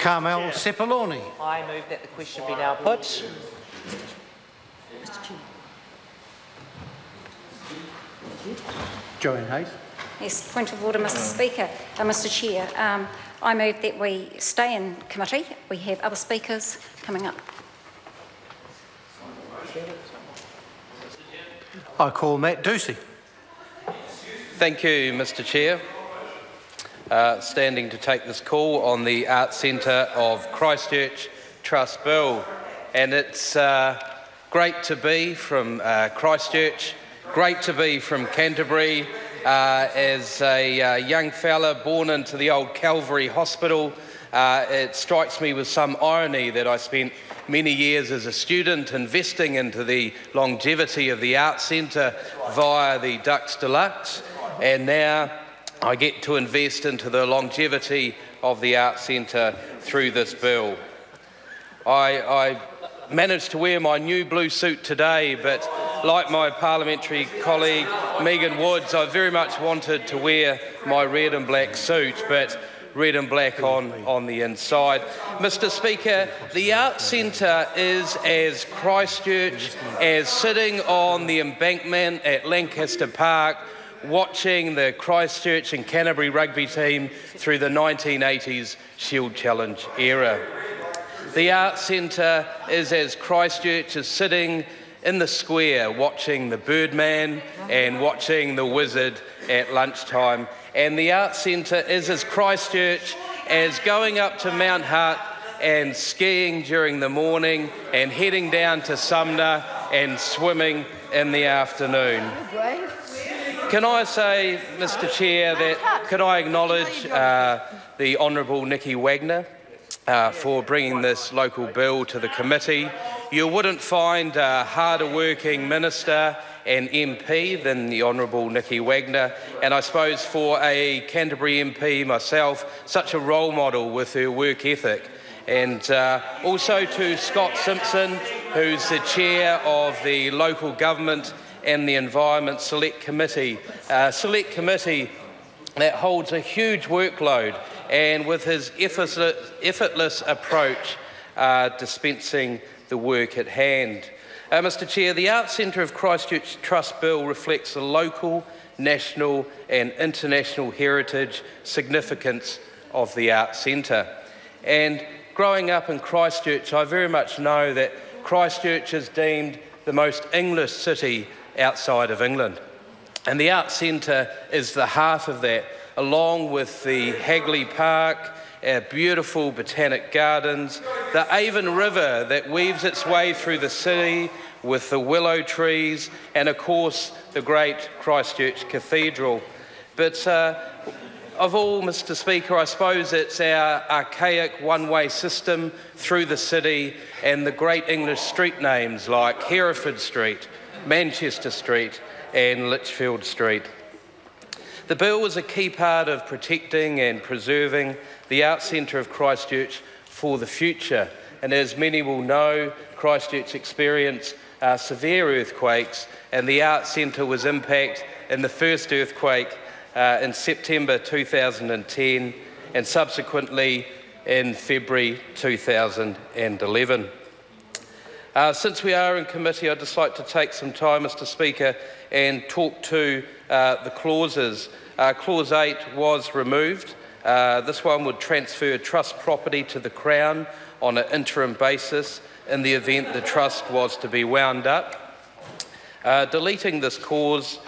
Carmel Sepuloni. I move that the question be now put. Joanne Hayes. Yes, point of order, Mr Speaker. Mr Chair, I move that we stay in committee. We have other speakers coming up. I call Matt Ducey. Thank you, Mr Chair. Standing to take this call on the Arts Centre of Christchurch Trust Bill. And it's great to be from Christchurch, great to be from Canterbury. As a young fella born into the old Calvary Hospital, it strikes me with some irony that I spent many years as a student investing into the longevity of the Arts Centre via the Dux Deluxe, and now I get to invest into the longevity of the Arts Centre through this bill. I managed to wear my new blue suit today, but like my parliamentary colleague Megan Woods, I very much wanted to wear my red and black suit, but red and black on the inside. Mr Speaker, the Arts Centre is as Christchurch as sitting on the embankment at Lancaster Park watching the Christchurch and Canterbury rugby team through the 1980s Shield Challenge era. The Arts Centre is as Christchurch is sitting in the square watching the Birdman and watching the Wizard at lunchtime. And the Arts Centre is as Christchurch as going up to Mount Hutt and skiing during the morning and heading down to Sumner and swimming in the afternoon. Can I say, Mr Chair, that could I acknowledge the Honourable Nicky Wagner for bringing this local bill to the committee. You wouldn't find a harder working minister and MP than the Honourable Nicky Wagner, and I suppose for a Canterbury MP myself, such a role model with her work ethic. And also to Scott Simpson, who's the chair of the Local Government and the Environment Select Committee, that holds a huge workload, and with his effortless approach dispensing the work at hand. Mr Chair, the Arts Centre of Christchurch Trust Bill reflects the local, national and international heritage significance of the Arts Centre. And growing up in Christchurch, I very much know that Christchurch is deemed the most English city outside of England. And the Arts Centre is the heart of that, along with the Hagley Park, our beautiful botanic gardens, the Avon River that weaves its way through the city with the willow trees, and of course the great Christchurch Cathedral. But of all, Mr Speaker, I suppose it's our archaic one-way system through the city and the great English street names like Hereford Street, Manchester Street and Litchfield Street. The bill was a key part of protecting and preserving the Arts Centre of Christchurch for the future. And as many will know, Christchurch experienced severe earthquakes, and the Arts Centre was impacted in the first earthquake in September 2010 and subsequently in February 2011. Since we are in committee, I'd just like to take some time, Mr Speaker, and talk to the clauses. Clause 8 was removed. This one would transfer trust property to the Crown on an interim basis in the event the trust was to be wound up. Deleting this clause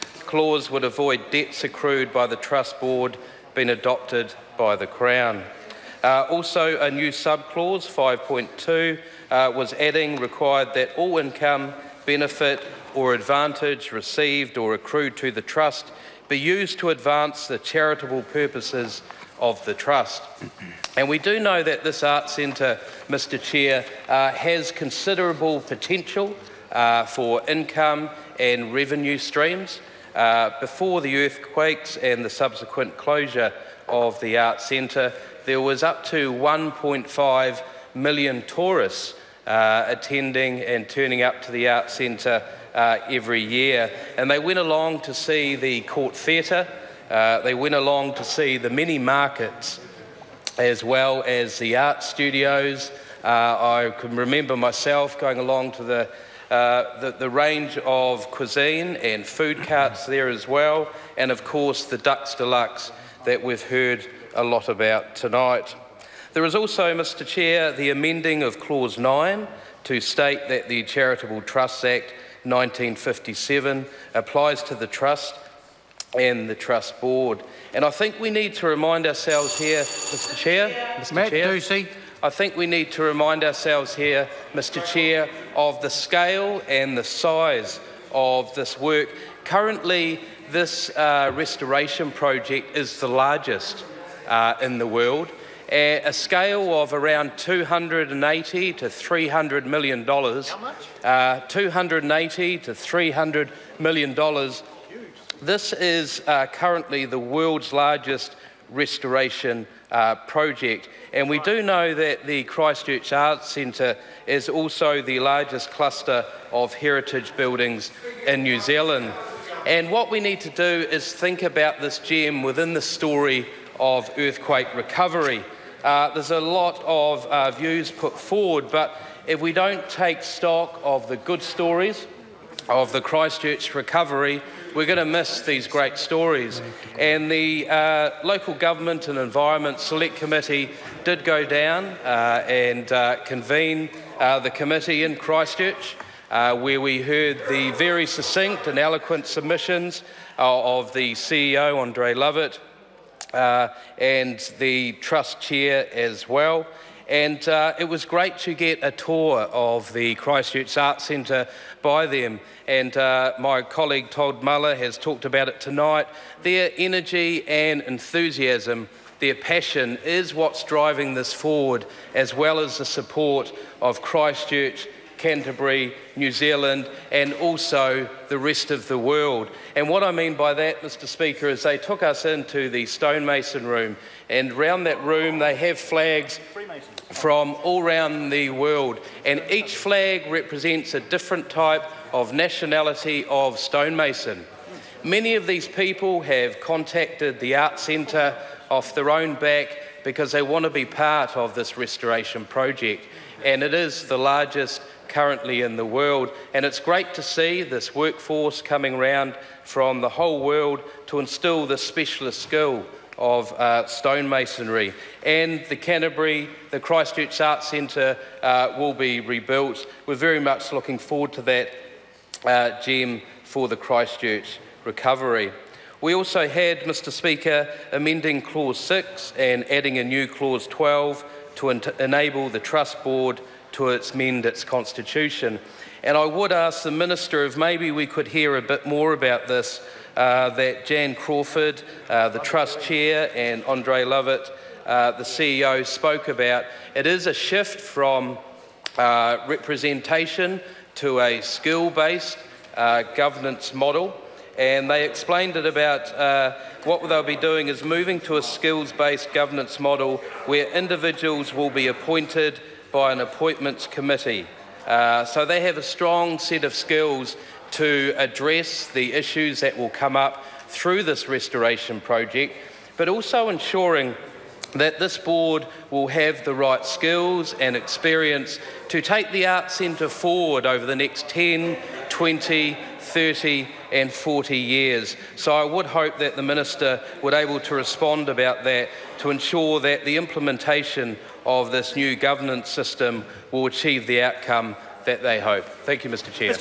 would avoid debts accrued by the Trust Board being adopted by the Crown. Also, a new subclause, 5.2, was adding required that all income, benefit or advantage received or accrued to the Trust be used to advance the charitable purposes of the Trust. And we do know that this Arts Centre, Mr Chair, has considerable potential for income and revenue streams. Before the earthquakes and the subsequent closure of the Arts Centre, there was up to 1.5 million tourists attending and turning up to the Arts Centre every year. And they went along to see the Court Theatre, they went along to see the many markets, as well as the art studios. I can remember myself going along to the range of cuisine and food carts there as well, and of course the Ducks Deluxe that we've heard a lot about tonight. There is also, Mr Chair, the amending of Clause 9 to state that the Charitable Trusts Act 1957 applies to the Trust and the Trust Board. And I think we need to remind ourselves here, Mr Chair, Matt Ducey. I think we need to remind ourselves here, Mr Chair, of the scale and the size of this work. Currently, this restoration project is the largest in the world, at a scale of around $280 to $300 million. How much? $280 to $300 million. This is currently the world's largest restoration project, and we do know that the Christchurch Arts Centre is also the largest cluster of heritage buildings in New Zealand. And what we need to do is think about this gem within the story of earthquake recovery. There's a lot of views put forward, but if we don't take stock of the good stories of the Christchurch recovery, we're going to miss these great stories. And the Local Government and Environment Select Committee did go down and convene the committee in Christchurch, where we heard the very succinct and eloquent submissions of the CEO, Andre Lovett, and the Trust Chair as well. And it was great to get a tour of the Christchurch Arts Centre by them. And my colleague Todd Muller has talked about it tonight. Their energy and enthusiasm, their passion is what's driving this forward, as well as the support of Christchurch, Canterbury, New Zealand, and also the rest of the world. And what I mean by that, Mr Speaker, is they took us into the stonemason room, and around that room they have flags from all around the world, and each flag represents a different type of nationality of stonemason. Many of these people have contacted the Art Centre off their own back because they want to be part of this restoration project, and it is the largest currently in the world. And it's great to see this workforce coming around from the whole world to instil this specialist skill of stonemasonry. And the Christchurch Arts Centre will be rebuilt. We're very much looking forward to that gem for the Christchurch recovery. We also had, Mr Speaker, amending Clause 6 and adding a new Clause 12 to enable the Trust Board to amend its constitution. And I would ask the Minister if maybe we could hear a bit more about this, that Jan Crawford, the Trust Chair, and Andre Lovett, the CEO, spoke about. It is a shift from representation to a skill-based governance model, and they explained it about what they'll be doing is moving to a skills-based governance model where individuals will be appointed by an appointments committee. So they have a strong set of skills to address the issues that will come up through this restoration project, but also ensuring that this board will have the right skills and experience to take the Arts Centre forward over the next 10, 20, 30 and 40 years. So I would hope that the Minister would be able to respond about that to ensure that the implementation of this new governance system will achieve the outcome that they hope. Thank you, Mr Chair.